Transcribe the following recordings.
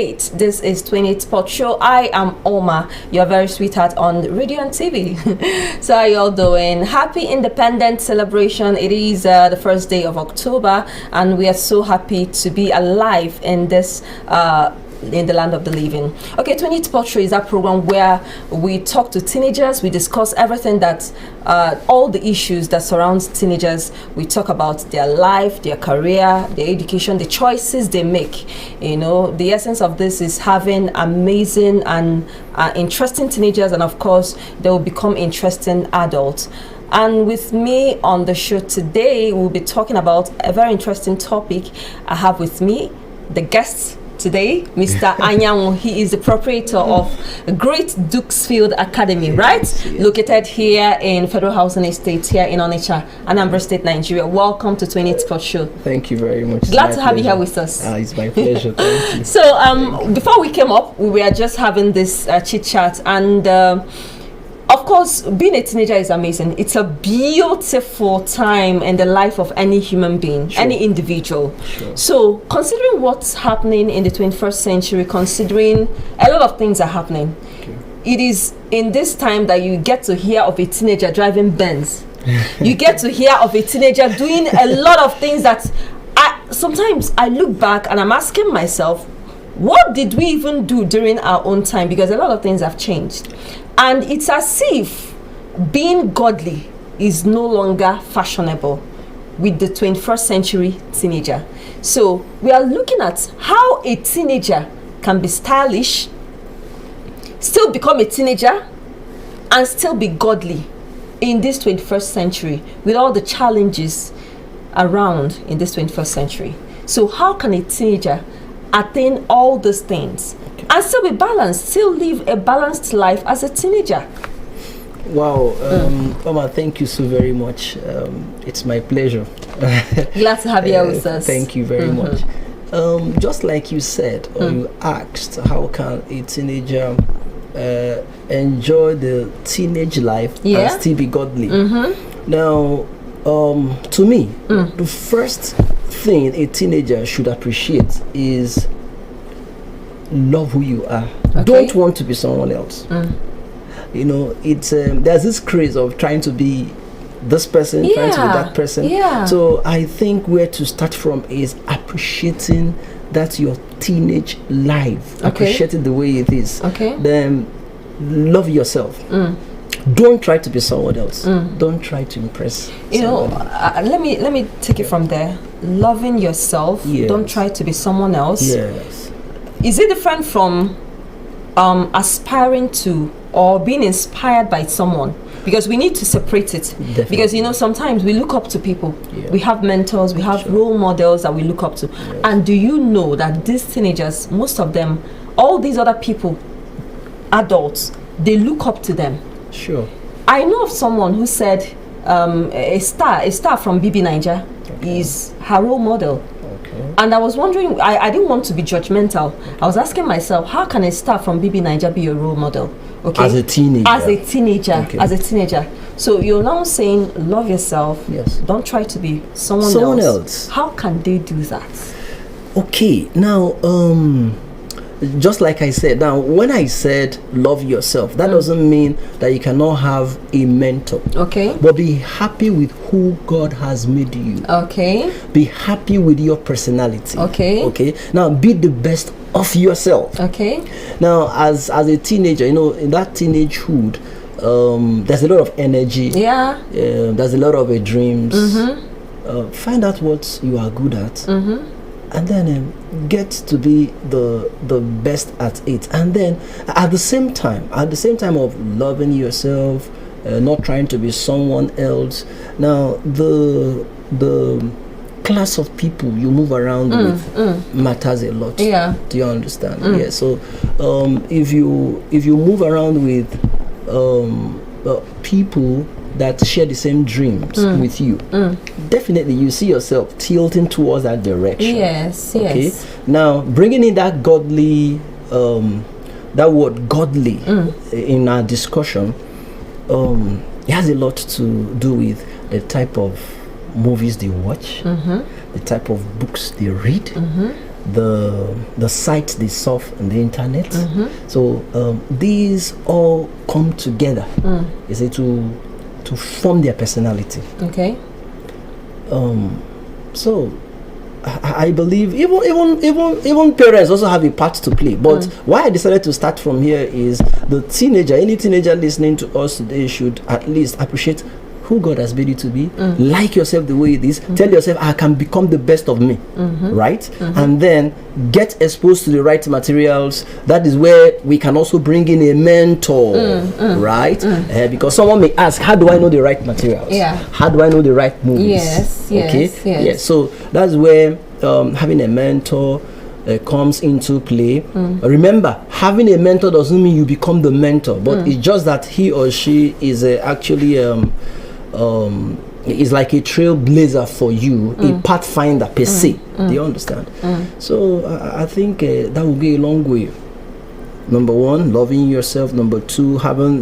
This is Tweenies Spot show. I am Oma, your very sweetheart on radio and TV. So how you all doing? Happy Independence celebration. It is the first day of October, and we are so happy to be alive in this in the land of the living. Okay, Tweenies Spot show is that program where we talk to teenagers. We discuss everything that all the issues that surrounds teenagers. We talk about their life, their career, their education, the choices they make. You know, the essence of this is having amazing and interesting teenagers, and of course they will become interesting adults. And with me on the show today, we'll be talking about a very interesting topic. I have with me the guests today, Mr. Anyanwu. He is the proprietor of Great Dukesfield Academy, right? Yes. Located here in Federal Housing Estate here in Onitsha, Anambra State, Nigeria. Welcome to Tweenies Spot show. Thank you very much. Glad to have you here with us. It's my pleasure. Thank you. So, before we came up, we were just having this chit chat, and of course, being a teenager is amazing. It's a beautiful time in the life of any human being, any individual. So, considering what's happening in the 21st century, considering a lot of things are happening, it is in this time that you get to hear of a teenager driving Benz. You get to hear of a teenager doing a lot of things that sometimes I look back and I'm asking myself, what did we even do during our own time? Because a lot of things have changed. And it's as if being godly is no longer fashionable with the 21st century teenager. So we are looking at how a teenager can be stylish, still become a teenager, and still be godly in this 21st century with all the challenges around in this 21st century. So how can a teenager attain all these things and still be balanced, still live a balanced life as a teenager? Wow, Oma, thank you so very much. It's my pleasure. Glad to have you here with us. Thank you very much. Just like you said, or you asked, how can a teenager enjoy the teenage life and still be godly? Now, to me, the first thing a teenager should appreciate is love who you are. Don't want to be someone else. You know, it's there's this craze of trying to be this person, trying to be that person. So I think where to start from is appreciating that your teenage life, appreciating the way it is. Then love yourself. Don't try to be someone else. Don't try to impress. You know, let me take it from there. Loving yourself. Don't try to be someone else. Is it different from aspiring to or being inspired by someone? Because we need to separate it. Because, you know, sometimes we look up to people. We have mentors, we have role models that we look up to. And do you know that these teenagers, most of them, all these other people, adults, they look up to them. I know of someone who said a star from BB Niger is her role model. And I was wondering, I didn't want to be judgmental. I was asking myself, how can a star from BB Niger be your role model? As a teenager. As a teenager. So you're now saying, love yourself. Don't try to be someone else. How can they do that? Okay, now, just like I said, now when I said love yourself, that doesn't mean that you cannot have a mentor. But be happy with who God has made you. Be happy with your personality. Now be the best of yourself. Now as a teenager, you know, in that teenagehood, there's a lot of energy. There's a lot of dreams. Find out what you are good at. And then get to be the best at it. And then at the same time of loving yourself, not trying to be someone else. Now the class of people you move around with matters a lot. Do you understand? So if you move around with people that share the same dreams with you, definitely you see yourself tilting towards that direction. Now bringing in that godly, that word godly in our discussion, it has a lot to do with the type of movies they watch, the type of books they read, the sites they surf on the internet. So these all come together, you see, to form their personality. Okay. So I believe even parents also have a part to play. But why I decided to start from here is the teenager, any teenager listening to us today should at least appreciate who God has made you to be. Like yourself the way it is. Tell yourself, I can become the best of me. Right? And then get exposed to the right materials. That is where we can also bring in a mentor. Right? Because someone may ask, how do I know the right materials? How do I know the right movies? Yes. So that's where having a mentor comes into play. Remember, having a mentor doesn't mean you become the mentor, but it's just that he or she is actually is like a trailblazer for you, a pathfinder per se. Do you understand? So I think that will go a long way. Number one, loving yourself. Number two, having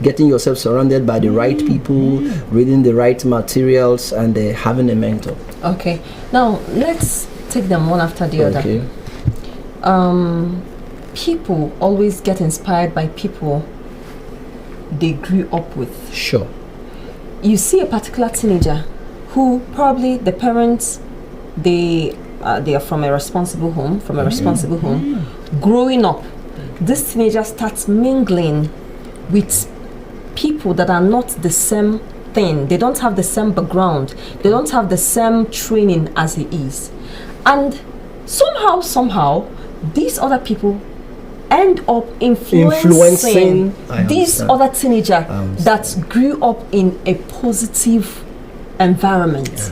getting yourself surrounded by the right people, reading the right materials, and having a mentor. Okay. Now let's take them one after the other. People always get inspired by people they grew up with. Sure. You see a particular teenager who probably the parents they are from a responsible home, growing up. This teenager starts mingling with people that are not the same thing. They don't have the same background. They don't have the same training as he is. And somehow, these other people end up influencing this other teenager that grew up in a positive environment.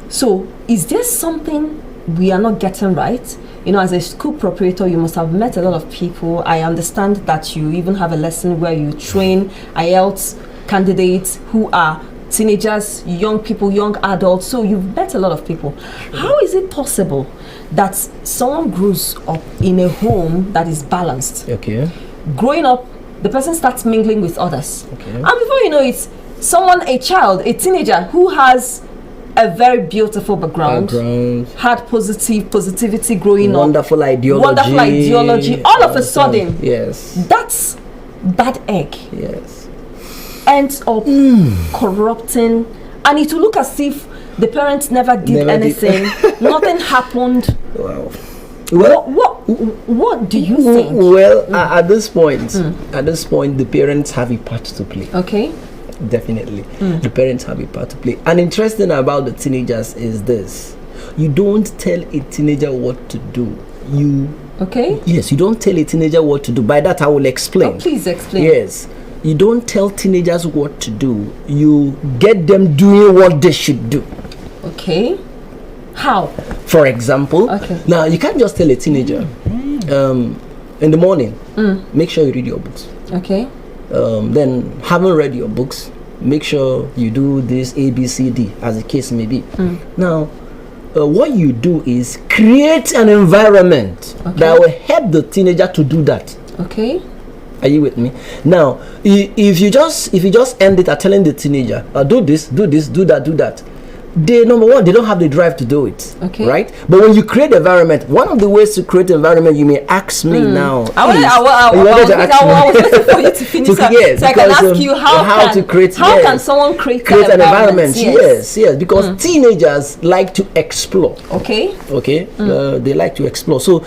So, is there something we are not getting right? You know, as a school proprietor, you must have met a lot of people. I understand that you even have a lesson where you train IELTS candidates who are teenagers, young people, young adults. So you've met a lot of people. How is it possible that someone grows up in a home that is balanced? Growing up, the person starts mingling with others. And before you know it, a teenager who has a very beautiful background, had positivity growing up, wonderful ideology, all of a sudden, that's bad egg. Ends up corrupting, and it will look as if the parents never did anything. Nothing happened. Well, what do you think? Well, at this point, the parents have a part to play. Definitely, the parents have a part to play. And interesting about the teenagers is this: you don't tell a teenager what to do. You don't tell a teenager what to do. By that, I will explain. Please explain. Yes. You don't tell teenagers what to do. You get them doing what they should do. How? For example, now you can't just tell a teenager in the morning, make sure you read your books. Then, having read your books, make sure you do this A, B, C, D, as the case may be. Now, what you do is create an environment that will help the teenager to do that. Are you with me? Now, if you just end it at telling the teenager, do this, do that, they, number one, they don't have the drive to do it. Right? But when you create environment, one of the ways to create environment, you may ask me now. I was for you to finish so I can ask you how can someone create an environment? Yes, because teenagers like to explore. They like to explore. So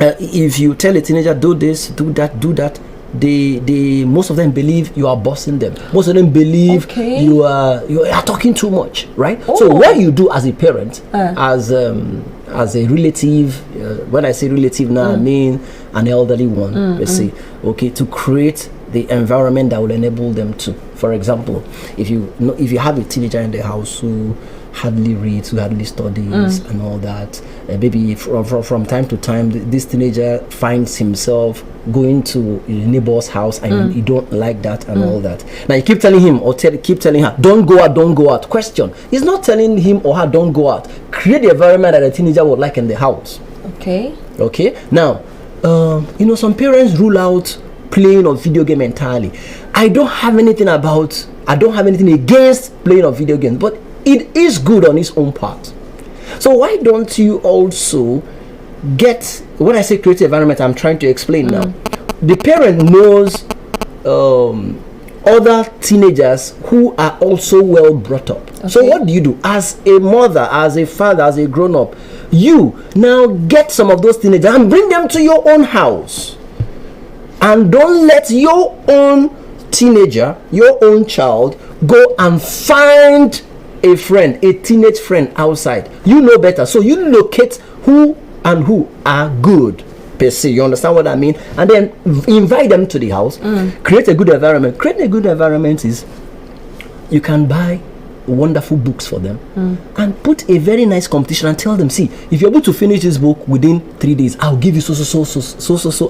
if you tell a teenager, do this, do that, they most of them believe you are bossing them. Most of them believe you are talking too much, right? So what you do as a parent, as a relative, when I say relative now, I mean an elderly one, let's say, to create the environment that will enable them to. For example, if you have a teenager in the house who hardly reads, who hardly studies and all that, maybe from time to time this teenager finds himself going to a neighbor's house and you don't like that and all that. Now you keep telling him or keep telling her, don't go out. Question, he's not telling him or her don't go out. Create the environment that a teenager would like in the house. Now some parents rule out playing of video game entirely. I don't have anything against playing of video games, but it is good on its own part. So why don't you also get, when I say creative environment, I'm trying to explain now. The parent knows other teenagers who are also well brought up. Okay. So what do? As a mother, as a father, as a grown-up, you now get some of those teenagers and bring them to your own house. And don't let your own teenager, your own child, go and find a friend, a teenage friend outside. You know better. So you locate who and who are good per se. You understand what I mean? And then invite them to the house. Create a good environment. Creating a good environment is, you can buy wonderful books for them and put a very nice competition and tell them, see, if you're able to finish this book within 3 days, I'll give you so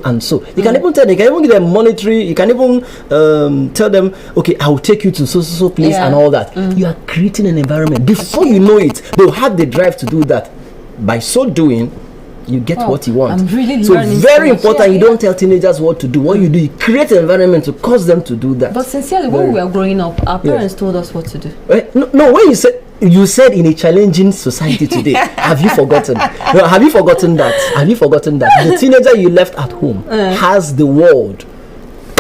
and so. You can even tell them, you can even give them monetary, you can even tell them, okay, I'll take you to so place and all that. You are creating an environment. Before you know it, they'll have the drive to do that. By so doing, you get what you want. I'm really so very important. You don't tell teenagers what to do. What you do, you create an environment to cause them to do that. But sincerely, when we were growing up, our parents told us what to do. No, when you said in a challenging society today, have you forgotten? No, have you forgotten that? Have you forgotten that the teenager you left at home has the world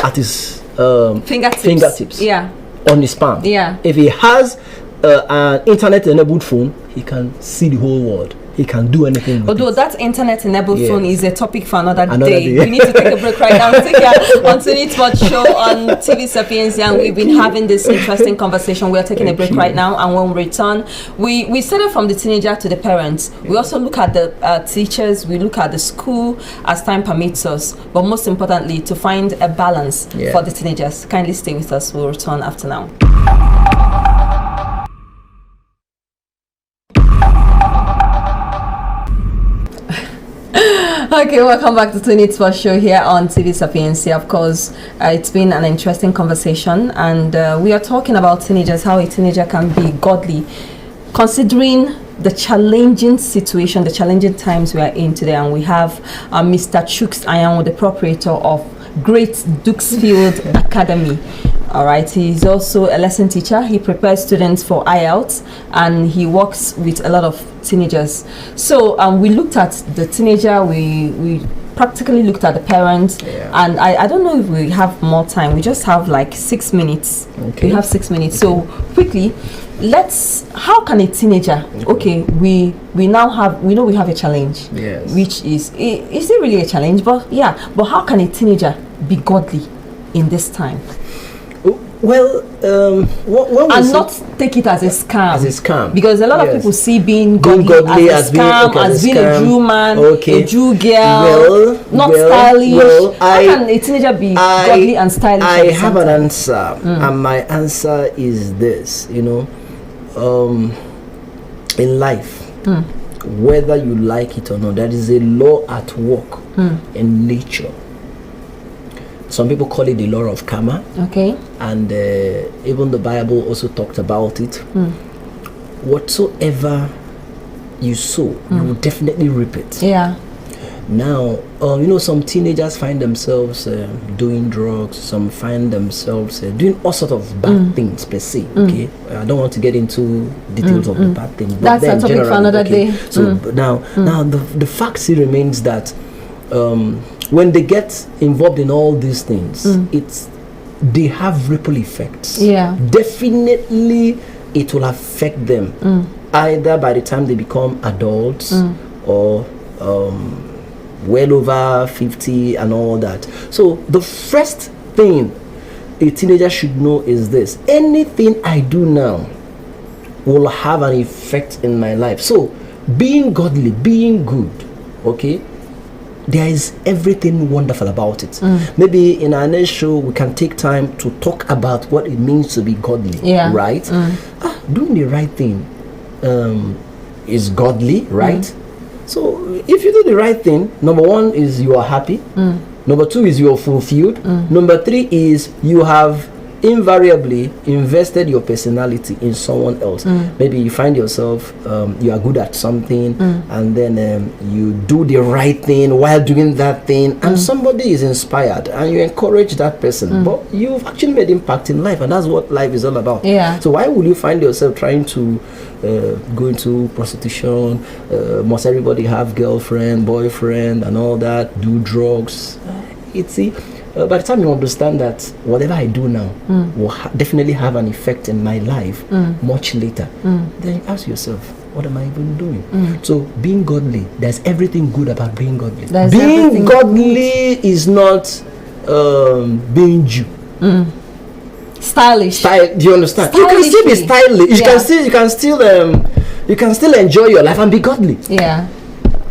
at his fingertips? Yeah. On his palm. Yeah. If he has an internet-enabled phone, he can see the whole world. He can do anything. Although that internet-enabled phone is a topic for another day. We need to take a break right now. Take care on Tweenies Spot show on TV Sapiensia, and we've been having this interesting conversation. We are taking a break right now, and when we return, we started from the teenager to the parents. We also look at the teachers. We look at the school as time permits us, but most importantly, to find a balance for the teenagers. Kindly stay with us. We'll return after now. Okay, welcome back to Tweenies Spot show here on TV Sapiensia. Of course, it's been an interesting conversation, and we are talking about teenagers, how a teenager can be godly, considering the challenging situation, the challenging times we are in today. And we have Mr. Chuks Anyanwu, the proprietor of Great Dukesfield Academy. All right, he's also a lesson teacher. He prepares students for IELTS, and he works with a lot of teenagers. So we looked at the teenager, we practically looked at the parents, and I don't know if we have more time. We just have like 6 minutes. Okay. We have 6 minutes. So quickly, how can a teenager, we know we have a challenge, which is it really a challenge? But how can a teenager be godly in this time? Well, not take it as a scam. Because a lot of people see being godly as a scam, as being a Jew man, a Jew girl, not stylish. How can a teenager be godly and stylish? I have an answer, and my answer is this: in life, whether you like it or not, there is a law at work in nature. Some people call it the law of karma. Okay. And even the Bible also talked about it. Whatsoever you sow, you will definitely reap it. Yeah. Now, some teenagers find themselves doing drugs. Some find themselves doing all sorts of bad things per se. Okay. I don't want to get into details of the bad things. But that's a topic for another day. So now the fact still remains that when they get involved in all these things, they have ripple effects. Yeah. Definitely it will affect them either by the time they become adults or well over 50 and all that. So the first thing a teenager should know is this: anything I do now will have an effect in my life. So being godly, being good, there is everything wonderful about it. Maybe in our next show we can take time to talk about what it means to be godly, right? Doing the right thing is godly, right? So if you do the right thing, number one is you are happy, number two is you are fulfilled, number three is you have invariably invested your personality in someone else. Maybe you find yourself you are good at something, and then you do the right thing while doing that thing, and somebody is inspired and you encourage that person, but you've actually made impact in life, and that's what life is all about. So why will you find yourself trying to go into prostitution, must everybody have girlfriend, boyfriend and all that, do drugs. By the time you understand that whatever I do now will definitely have an effect in my life much later, then you ask yourself, what am I even doing? So being godly, there's everything good about being godly. Being godly is not being Jew. Stylish. Do you understand? You can still be stylish. You can still enjoy your life and be godly. Yeah.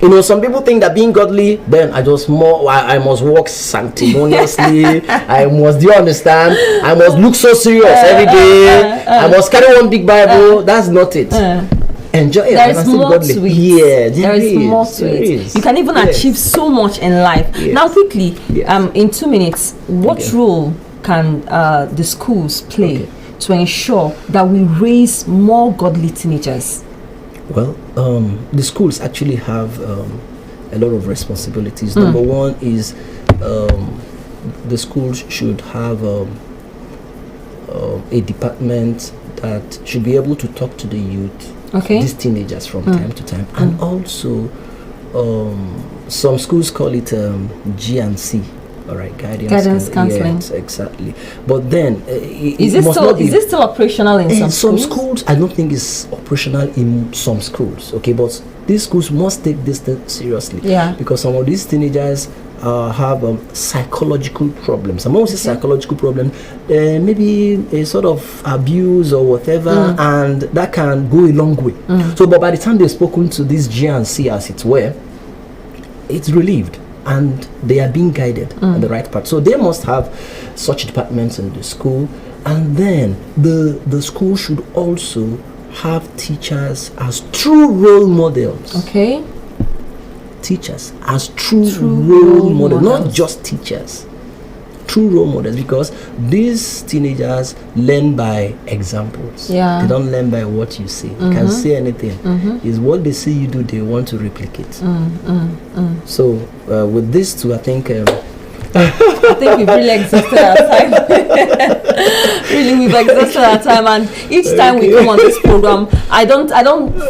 You know, some people think that being godly, then I must walk sanctimoniously. I must, do you understand? I must look so serious every day. I must carry one big Bible. That's not it. Enjoy it. There is more to it. Yeah, there is more to it. You can even achieve so much in life. Yes. Now, quickly, in 2 minutes, what role can the schools play to ensure that we raise more godly teenagers? Well, the schools actually have a lot of responsibilities. Number one is the schools should have a department that should be able to talk to the youth, these teenagers from time to time. And also, some schools call it G&C. All right, guidance counseling. Yes, exactly. But then, is it still operational in some schools? I don't think it's operational in some schools. Okay, but these schools must take this seriously. Yeah. Because some of these teenagers have psychological problems. Some of these psychological problems, maybe a sort of abuse or whatever, and that can go a long way. So, but by the time they've spoken to this GNC, as it were, it's relieved. And they are being guided on the right path. So they must have such departments in the school. And then the school should also have teachers as true role models. Okay. Teachers as true role models, not just teachers. True role models, because these teenagers learn by examples. Yeah. They don't learn by what you say. You can say anything. It's what they see you do, they want to replicate. So with these two, I think we've really exhausted our time. We've exhausted our time, and each time we come on this program, I don't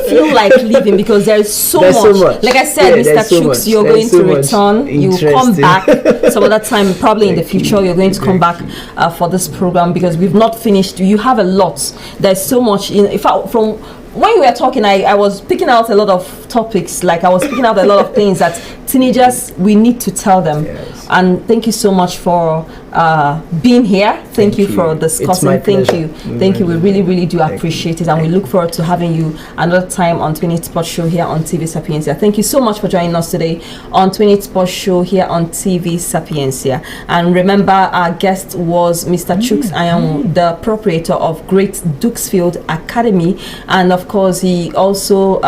feel like leaving, because there's so much. Like I said, Mr. Chuks, you're going to return. You come back some other time, probably in the future. You're going to come back for this program, because we've not finished. You have a lot. There's so much. In fact, from when you were talking, I was picking out a lot of topics. Like I was picking out a lot of things that teenagers, we need to tell them. Yes. And thank you so much for being here. Thank you for discussing. Thank you. We really, really do appreciate it, and we look forward to having you another time on Tweenies Spot Show here on TV Sapiencia. Thank you so much for joining us today on Tweenies Spot Show here on TV Sapiencia. And remember, our guest was Mr. Chuks Anyanwu, the proprietor of Great Dukesfield Academy, and of course, he also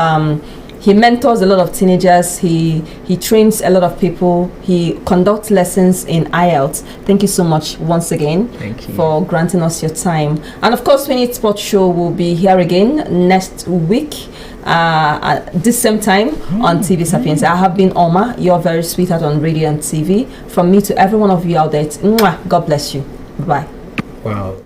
he mentors a lot of teenagers. He trains a lot of people. He conducts lessons in IELTS. Thank you so much once again for granting us your time. And of course, Tweenies Spot Show will be here again next week at this same time on TV Sapiens. I have been Oma, your very sweetheart on radio and TV. From me to every one of you out there, God bless you. Bye. Wow.